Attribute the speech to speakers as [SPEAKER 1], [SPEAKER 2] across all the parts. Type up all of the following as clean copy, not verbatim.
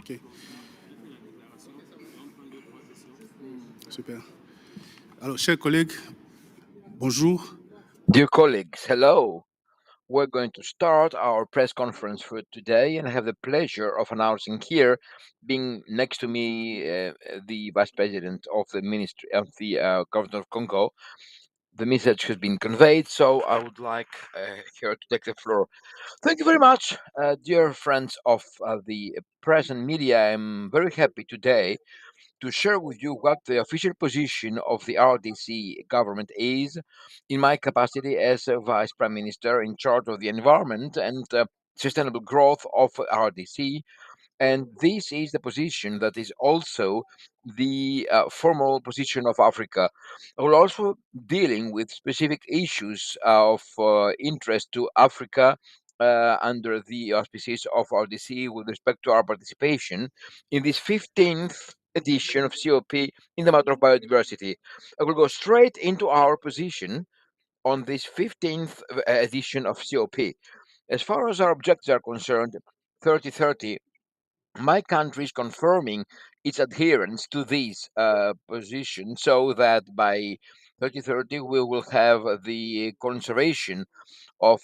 [SPEAKER 1] Ok, super. Alors, chers collègues, bonjour.
[SPEAKER 2] Dear colleagues, hello. We're going to start our press conference for today, and I have the pleasure of announcing here, being next to me, the Vice President of the Ministry of the Government of Congo. The message has been conveyed, so I would like her to take the floor. Thank you very much, dear friends of the press and media. I'm very happy today to share with you what the official position of the RDC government is in my capacity as a Vice Prime Minister in charge of the environment and sustainable growth of RDC. And this is the position that is also the formal position of Africa. We're also dealing with specific issues of interest to Africa under the auspices of RDC with respect to our participation in this 15th edition of COP in the matter of biodiversity. I will go straight into our position on this 15th edition of COP. As far as our objectives are concerned, 3030, my country is confirming its adherence to this position so that by 2030 we will have the conservation of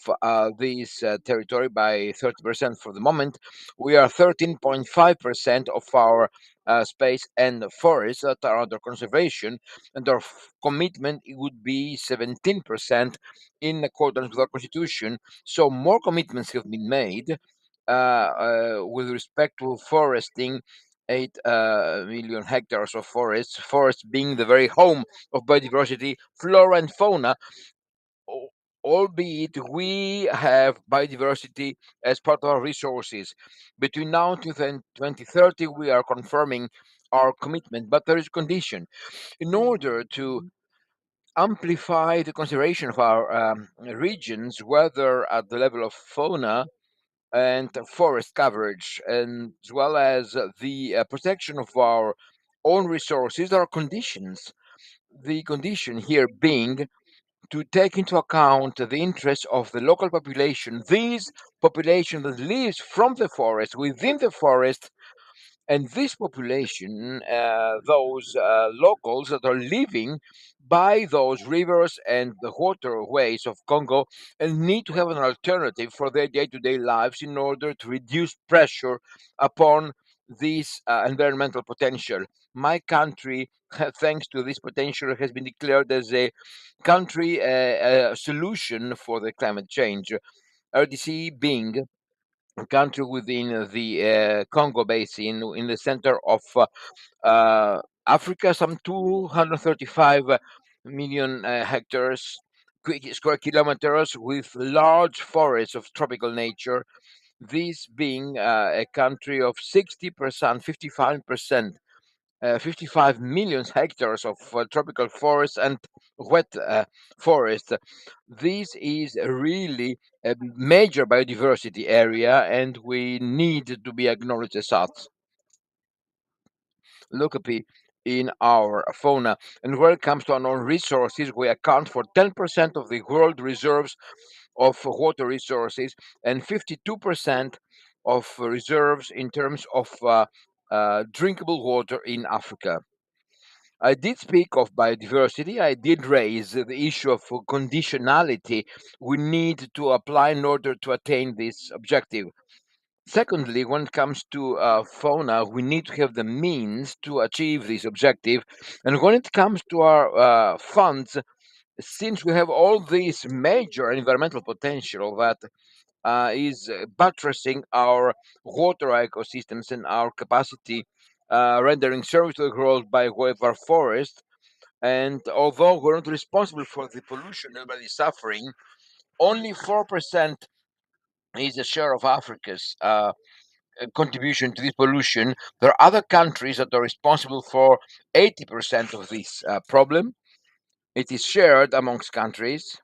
[SPEAKER 2] this territory by 30% for the moment. We are 13.5% of our space and forests that are under conservation, and our commitment it would be 17% in accordance with our constitution. So more commitments have been made with respect to foresting 8 million hectares of forests being the very home of biodiversity, flora, and fauna, al- albeit we have biodiversity as part of our resources. Between now and 2030, we are confirming our commitment, but there is a condition. In order to amplify the conservation of our regions, whether at the level of fauna and forest coverage, and as well as the protection of our own resources, there are conditions. The condition here being to take into account the interests of the local population, these population that lives from the forest, within the forest, and this population, those locals that are living by those rivers and the waterways of Congo, and need to have an alternative for their day-to-day lives in order to reduce pressure upon this environmental potential. My country, thanks to this potential, has been declared as a country solution for the climate change. RDC being a country within the Congo Basin, in the center of Africa, some 235 million hectares, square kilometers, with large forests of tropical nature. This being a country of 60%, 55%, 55 million hectares of tropical forest and wet forest. This is really a major biodiversity area, and we need to be acknowledged as such. Look up in our fauna. And when it comes to our own resources, we account for 10% of the world reserves of water resources and 52% of reserves in terms of drinkable water in Africa. I did speak of biodiversity. I did raise the issue of conditionality we need to apply in order to attain this objective. Secondly, when it comes to fauna, we need to have the means to achieve this objective. And when it comes to our funds, since we have all this major environmental potential that is buttressing our water ecosystems and our capacity rendering service to the world by way of our forest. And although we're not responsible for the pollution everybody's suffering, only 4% is the share of Africa's contribution to this pollution. There are other countries that are responsible for 80% of this problem. It is shared amongst countries.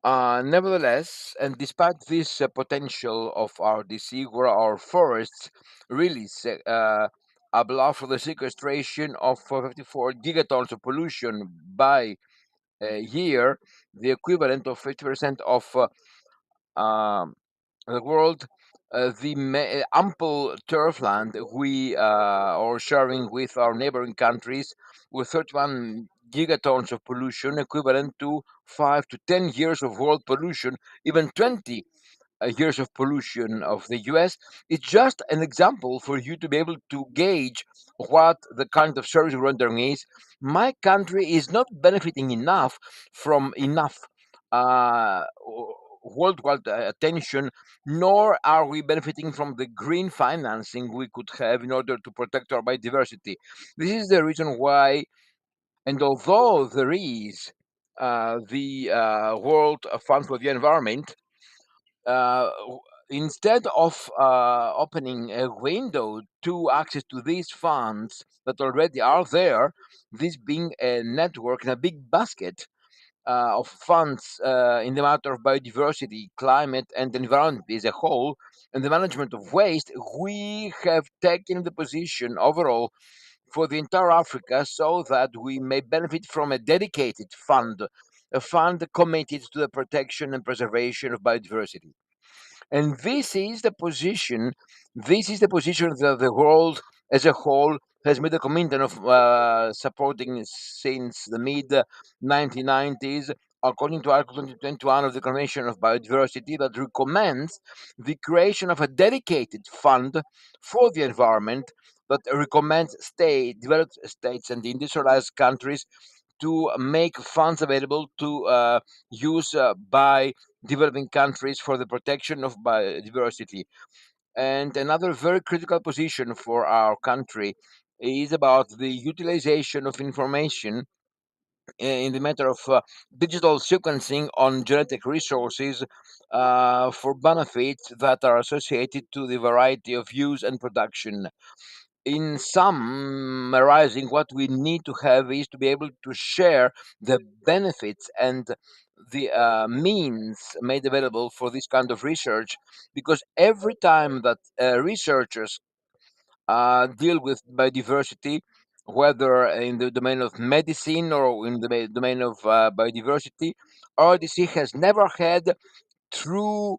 [SPEAKER 2] Nevertheless, and despite this potential of our DC, where our forests really allow for the sequestration of 54 gigatons of pollution by year, the equivalent of 50% of um, the world the ample turf land we are sharing with our neighboring countries, with 31 gigatons of pollution, equivalent to 5 to 10 years of world pollution, even 20 years of pollution of the US. It's just an example for you to be able to gauge what the kind of service we're rendering is. My country is not benefiting enough from enough worldwide attention, nor are we benefiting from the green financing we could have in order to protect our biodiversity. This is the reason why, and although there is the World Fund for the Environment, instead of opening a window to access to these funds that already are there, this being a network in a big basket of funds in the matter of biodiversity, climate, and environment as a whole, and the management of waste, we have taken the position overall for the entire Africa so that we may benefit from a dedicated fund, a fund committed to the protection and preservation of biodiversity. And this is the position that the world as a whole has made a commitment of supporting since the mid 1990s, according to Article 2021 of the Convention of Biodiversity, that recommends the creation of a dedicated fund for the environment that recommends developed states and industrialized countries to make funds available to use by developing countries for the protection of biodiversity. And another very critical position for our country is about the utilization of information in the matter of digital sequencing on genetic resources for benefits that are associated to the variety of use and production. In summarizing, what we need to have is to be able to share the benefits and the means made available for this kind of research, because every time that researchers deal with biodiversity, whether in the domain of medicine or in the domain of biodiversity, RDC has never had through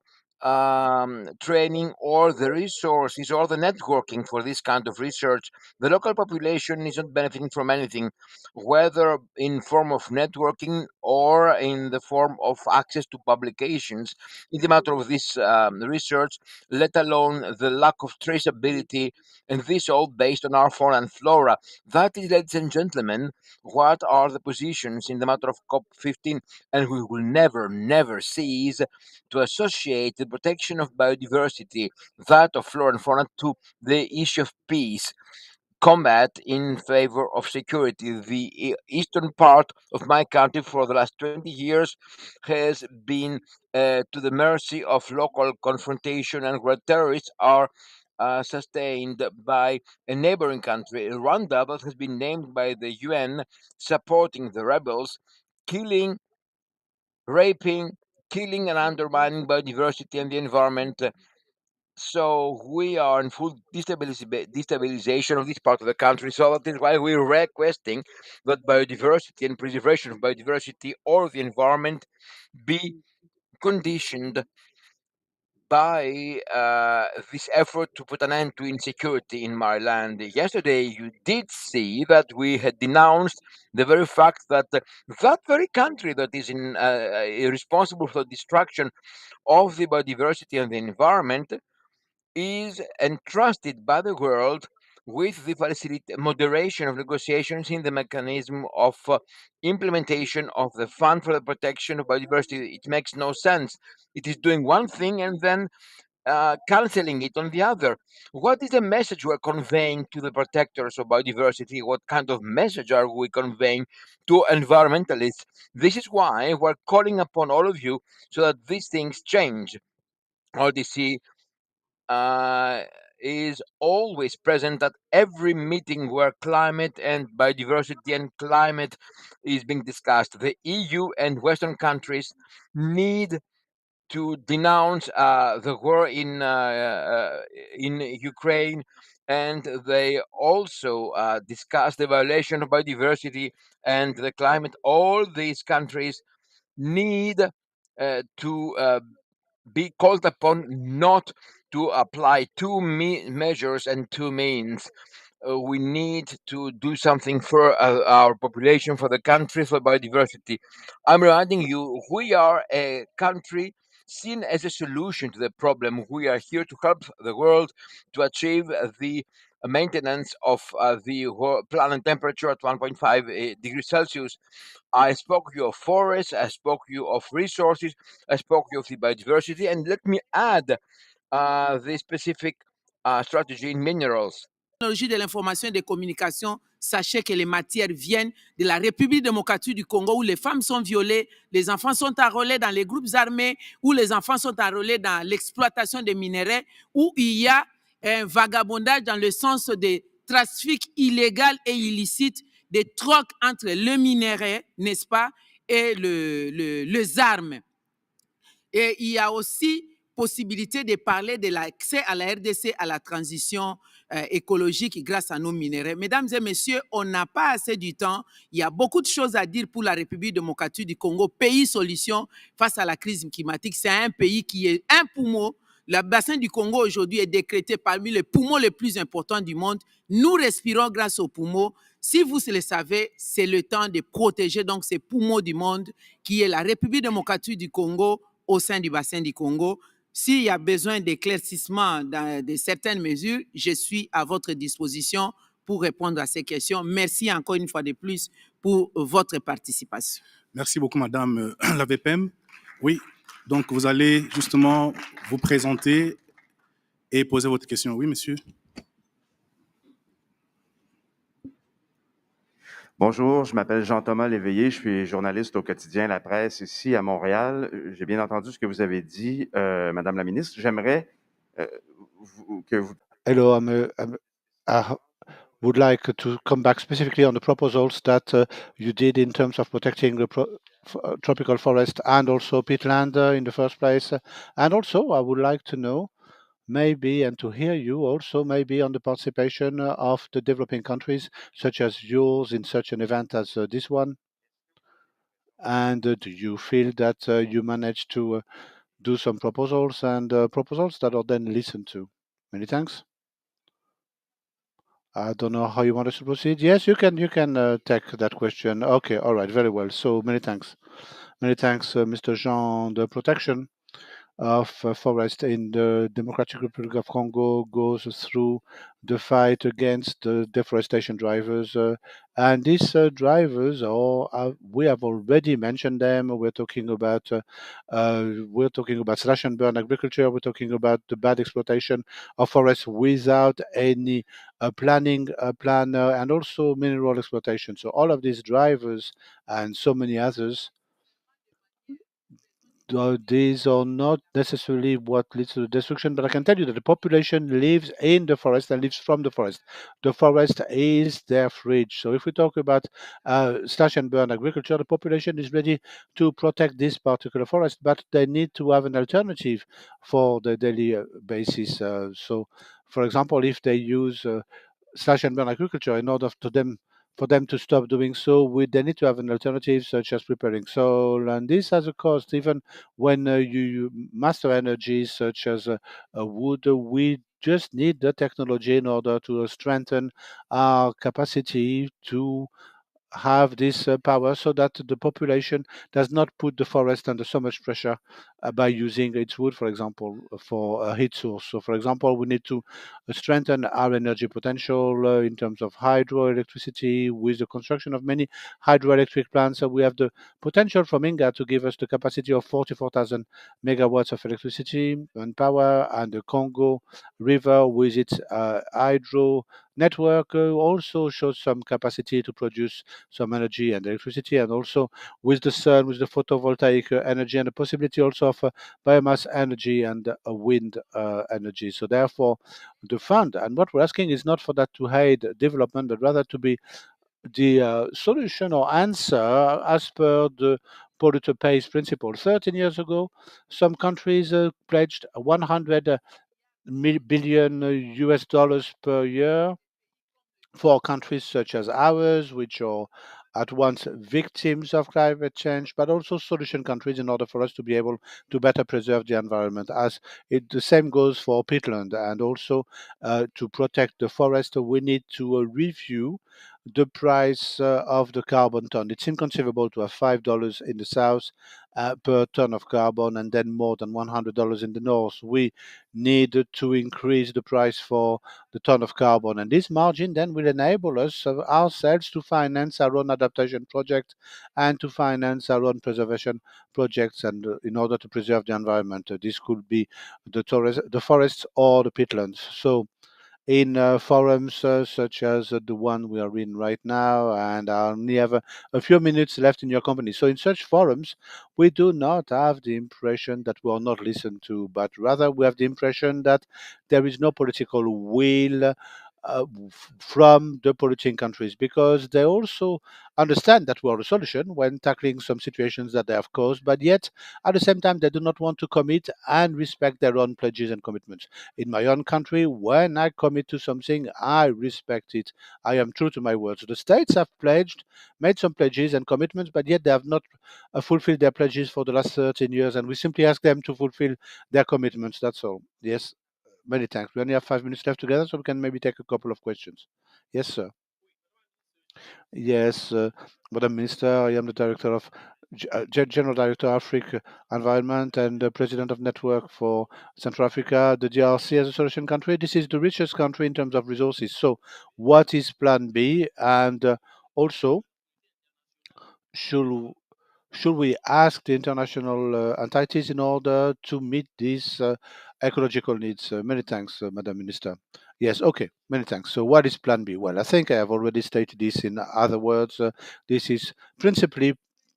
[SPEAKER 2] training or the resources or the networking for this kind of research. The local population is not benefiting from anything, whether in form of networking or in the form of access to publications in the matter of this research, let alone the lack of traceability, and this all based on our fauna and flora. That is, ladies and gentlemen, what are the positions in the matter of COP15, and we will never, never cease to associate the protection of biodiversity, that of flora and fauna, to the issue of peace, combat in favor of security. The eastern part of my country for the last 20 years has been to the mercy of local confrontation, and where terrorists are sustained by a neighboring country, Rwanda, that has been named by the UN, supporting the rebels, killing, raping, killing, and undermining biodiversity and the environment. So we are in full destabilization of this part of the country. So that is why we're requesting that biodiversity and preservation of biodiversity or the environment be conditioned by this effort to put an end to insecurity in my land. Yesterday, you did see that we had denounced the very fact that that very country that is responsible for the destruction of the biodiversity and the environment is entrusted by the world with the moderation of negotiations in the mechanism of implementation of the Fund for the Protection of Biodiversity. It makes no sense. It is doing one thing and then canceling it on the other. What is the message we're conveying to the protectors of biodiversity? What kind of message are we conveying to environmentalists? This is why we're calling upon all of you so that these things change. RDC uh, is always present at every meeting where climate and biodiversity and climate is being discussed. The EU and Western countries need to denounce the war in Ukraine, and they also discuss the violation of biodiversity and the climate. All these countries need to be called upon not to apply two measures and two means. We need to do something for our population, for the country, for biodiversity. I'm reminding you, we are a country seen as a solution to the problem. We are here to help the world to achieve the maintenance of the planet temperature at 1.5 degrees Celsius. I spoke to you of forests, I spoke to you of resources, I spoke to you of the biodiversity, and let me add the specific strategy in minerals.
[SPEAKER 3] Technologie de l'information et des communications, sachez que les matières viennent de la République démocratique du Congo où les femmes sont violées, les enfants sont enrôlés dans les groupes armés, où les enfants sont enrôlés dans l'exploitation des minerais, où il y a un vagabondage dans le sens des trafics illégaux et illicites, des trocs entre le minerai, n'est-ce pas, et les armes. Et il y a aussi possibilité de parler de l'accès à la RDC à la transition écologique grâce à nos minéraux. Mesdames et messieurs, on n'a pas assez du temps. Il y a beaucoup de choses à dire pour la République démocratique du Congo, pays solution face à la crise climatique. C'est un pays qui est un poumon. Le bassin du Congo aujourd'hui est décrété parmi les poumons les plus importants du monde. Nous respirons grâce aux poumons. Si vous le savez, c'est le temps de protéger donc ces poumons du monde qui est la République démocratique du Congo au sein du bassin du Congo. S'il y a besoin d'éclaircissement de certaines mesures, je suis à votre disposition pour répondre à ces questions. Merci encore une fois de plus pour votre participation.
[SPEAKER 1] Merci beaucoup, Madame la VPM. Oui, donc vous allez justement vous présenter et poser votre question. Oui, monsieur.
[SPEAKER 4] Bonjour, je m'appelle Jean-Thomas Léveillé, je suis journaliste au quotidien La Presse ici à Montréal. J'ai bien entendu ce que vous avez dit, Madame la ministre. J'aimerais que vous...
[SPEAKER 5] Hello, I would like to come back specifically on the proposals that you did in terms of protecting the tropical forest and also peatland in the first place. And also, I would like to know maybe and to hear you also maybe on the participation of the developing countries such as yours in such an event as this one. And do you feel that you managed to do some proposals and proposals that are then listened to? Many thanks. I don't know how you want us to proceed. Yes, you can take that question. Okay, all right, very well. So many thanks. Many thanks, Mr. Jean. The protection of forest in the Democratic Republic of Congo goes through the fight against the deforestation drivers. And these drivers are, we have already mentioned them. We're talking about slash and burn agriculture. We're talking about the bad exploitation of forests without any planning plan, and also mineral exploitation. So all of these drivers and so many others, these are not necessarily what leads to the destruction, but I can tell you that the population lives in the forest and lives from the forest. The forest is their fridge. So if we talk about slash and burn agriculture, the population is ready to protect this particular forest, but they need to have an alternative for the daily basis. So, for example, if they use slash and burn agriculture in order for them to stop doing so, they need to have an alternative such as preparing soil, and this has a cost. Even when you master energies such as wood, we just need the technology in order to strengthen our capacity to have this power so that the population does not put the forest under so much pressure by using its wood, for example, for a heat source. So, for example, we need to strengthen our energy potential in terms of hydroelectricity with the construction of many hydroelectric plants. So we have the potential from Inga to give us the capacity of 44,000 megawatts of electricity and power, and the Congo River with its hydro network also shows some capacity to produce some energy and electricity, and also with the sun, with the photovoltaic energy, and the possibility also of biomass energy and wind energy. So therefore, the fund, and what we're asking is not for that to aid development, but rather to be the solution or answer as per the polluter pays principle. 13 years ago, some countries pledged 100 billion US dollars per year for countries such as ours, which are at once victims of climate change, but also solution countries in order for us to be able to better preserve the environment. As the same goes for peatland, and also to protect the forest, we need to review the price of the carbon ton. It's inconceivable to have $5 in the south per ton of carbon and then more than $100 in the north. We need to increase the price for the ton of carbon, and this margin then will enable us ourselves to finance our own adaptation project and to finance our own preservation projects, and in order to preserve the environment. This could be the forests or the peatlands. So in forums such as the one we are in right now, and I only have a few minutes left in your company. So in such forums, we do not have the impression that we are not listened to, but rather we have the impression that there is no political will from the polluting countries, because they also understand that we are a solution when tackling some situations that they have caused, but yet at the same time they do not want to commit and respect their own pledges and commitments. In my own country, when I commit to something, I respect it. I am true to my words. The states have made some pledges and commitments, but yet they have not fulfilled their pledges for the last 13 years, and we simply ask them to fulfill their commitments. That's all. Yes. Many thanks. We only have 5 minutes left together, so we can maybe take a couple of questions. Yes, sir. Yes, Madam Minister, I am the Director of General Director Africa Environment and President of Network for Central Africa, the DRC as a solution country. This is the richest country in terms of resources. So, what is Plan B? And also, should should we ask the international entities in order to meet these ecological needs? Many thanks, Madam Minister. Yes, okay, many thanks. So, what is Plan B? Well, I think I have already stated this in other words. This is principally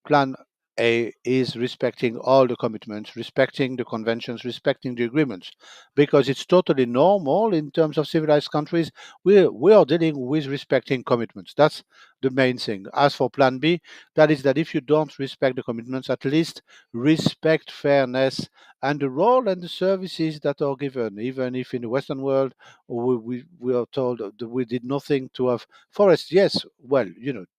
[SPEAKER 5] Plan A is respecting all the commitments, respecting the conventions, respecting the agreements, because it's totally normal in terms of civilized countries. We are dealing with respecting commitments. That's the main thing. As for Plan B, that is that if you don't respect the commitments, at least respect fairness and the role and the services that are given. Even if in the Western world we are told that we did nothing to have forests. Yes, well,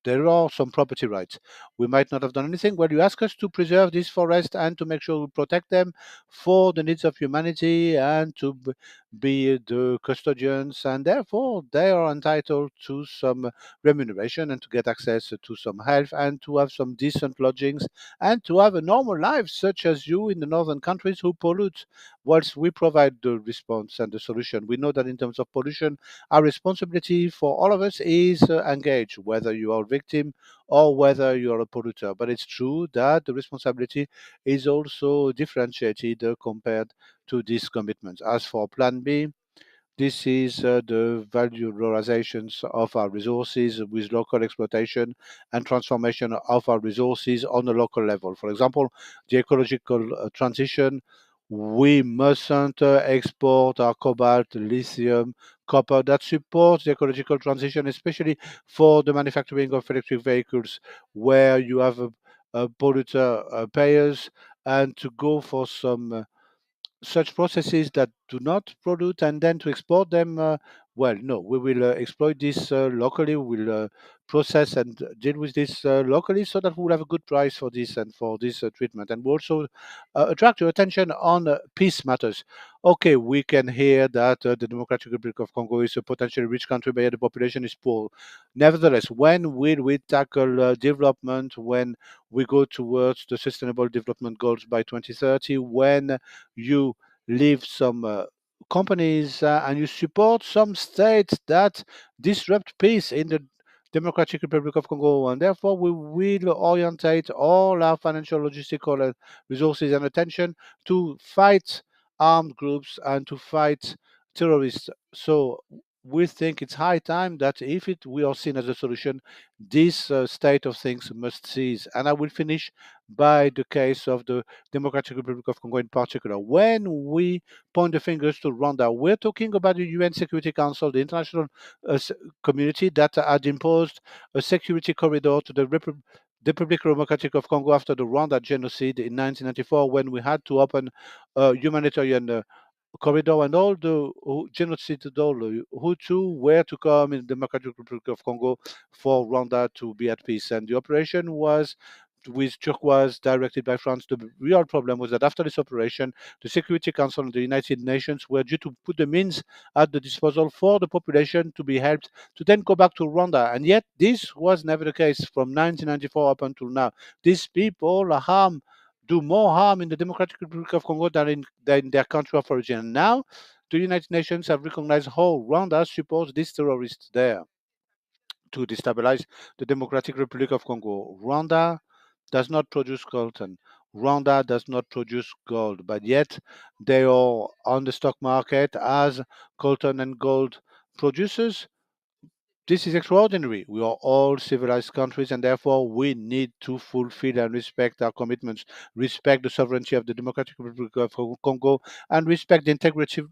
[SPEAKER 5] there are some property rights. We might not have done anything. Well, you ask us to preserve these forests and to make sure we protect them for the needs of humanity and to be the custodians, and therefore they are entitled to some remuneration and to get access to some health and to have some decent lodgings and to have a normal life, such as you in the northern countries who pollute, whilst we provide the response and the solution. We know that in terms of pollution, our responsibility for all of us is engaged, whether you are a victim or whether you are a polluter. But it's true that the responsibility is also differentiated compared to these commitments. As for Plan B, this is the valorizations of our resources with local exploitation and transformation of our resources on a local level. For example, the ecological transition, we mustn't export our cobalt, lithium, copper that supports the ecological transition, especially for the manufacturing of electric vehicles, where you have a polluter payers, and to go for some such processes that do not pollute and then to export them. Well, no, we will exploit this locally. We will process and deal with this locally so that we will have a good price for this and for this treatment. And we also attract your attention on peace matters. Okay, we can hear that the Democratic Republic of Congo is a potentially rich country, but yet the population is poor. Nevertheless, when will we tackle development, when we go towards the Sustainable Development Goals by 2030, when you leave some companies and you support some states that disrupt peace in the Democratic Republic of Congo, and therefore we will orientate all our financial, logistical resources and attention to fight armed groups and to fight terrorists. So we think it's high time that if we are seen as a solution, this state of things must cease. And I will finish by the case of the Democratic Republic of Congo in particular. When we point the fingers to Rwanda, we're talking about the UN Security Council, the international community that had imposed a security corridor to the Republic Democratic of Congo after the Rwanda genocide in 1994, when we had to open a humanitarian corridor and all the genocided all the Hutu were to come in the Democratic Republic of Congo for Rwanda to be at peace. And the operation was with Turquoise directed by France. The real problem was that after this operation, the Security Council of the United Nations were due to put the means at the disposal for the population to be helped to then go back to Rwanda. And yet this was never the case from 1994 up until now. These people are harmed, do more harm in the Democratic Republic of Congo than in their country of origin. And now, the United Nations have recognized how Rwanda supports these terrorists there to destabilize the Democratic Republic of Congo. Rwanda does not produce coltan. Rwanda does not produce gold, but yet they are on the stock market as coltan and gold producers. This is extraordinary. We are all civilized countries, and therefore we need to fulfill and respect our commitments, respect the sovereignty of the Democratic Republic of Congo, and respect the integrity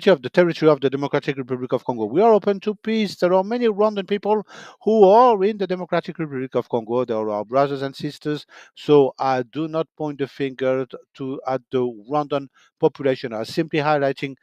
[SPEAKER 5] of the territory of the Democratic Republic of Congo. We are open to peace. There are many Rwandan people who are in the Democratic Republic of Congo. They are our brothers and sisters. So I do not point the finger at the Rwandan population. I'm simply highlighting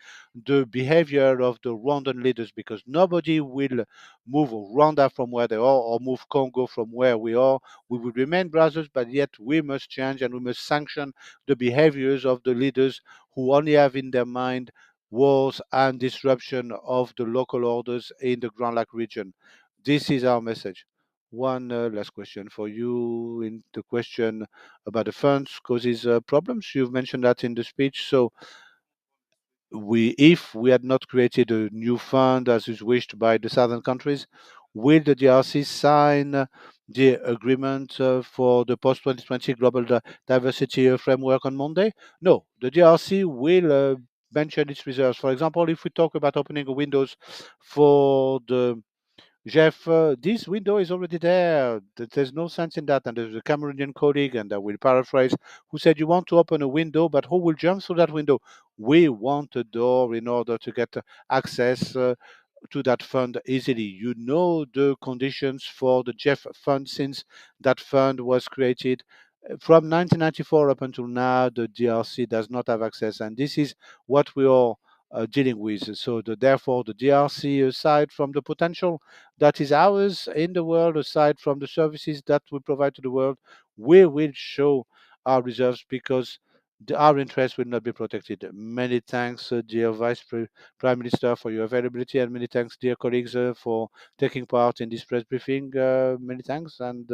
[SPEAKER 5] the behavior of the Rwandan leaders because nobody will move Rwanda from where they are or move Congo from where we are. We will remain brothers, but yet we must change and we must sanction the behaviors of the leaders who only have in their mind wars and disruption of the local orders in the Grand Lac region. This is our message. One last question for you in the question about the funds causes problems. You've mentioned that in the speech. So if we had not created a new fund as is wished by the southern countries, will the DRC sign the agreement for the post-2020 global diversity framework on Monday? No, the DRC will mention its reserves. For example, if we talk about opening windows for the Jeff, this window is already there. There's no sense in that. And there's a Cameroonian colleague, and I will paraphrase, who said, "You want to open a window, but who will jump through that window?" We want a door in order to get access to that fund easily. You know the conditions for the Jeff Fund since that fund was created. From 1994 up until now, the DRC does not have access, and this is what we are dealing with. So, therefore, the DRC, aside from the potential that is ours in the world, aside from the services that we provide to the world, we will show our reserves because our interests will not be protected. Many thanks, dear Prime Minister, for your availability, and many thanks, dear colleagues, for taking part in this press briefing. Many thanks, and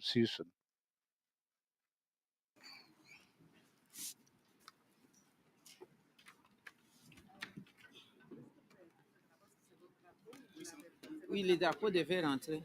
[SPEAKER 5] see you soon.
[SPEAKER 3] Oui, les drapeaux devaient rentrer.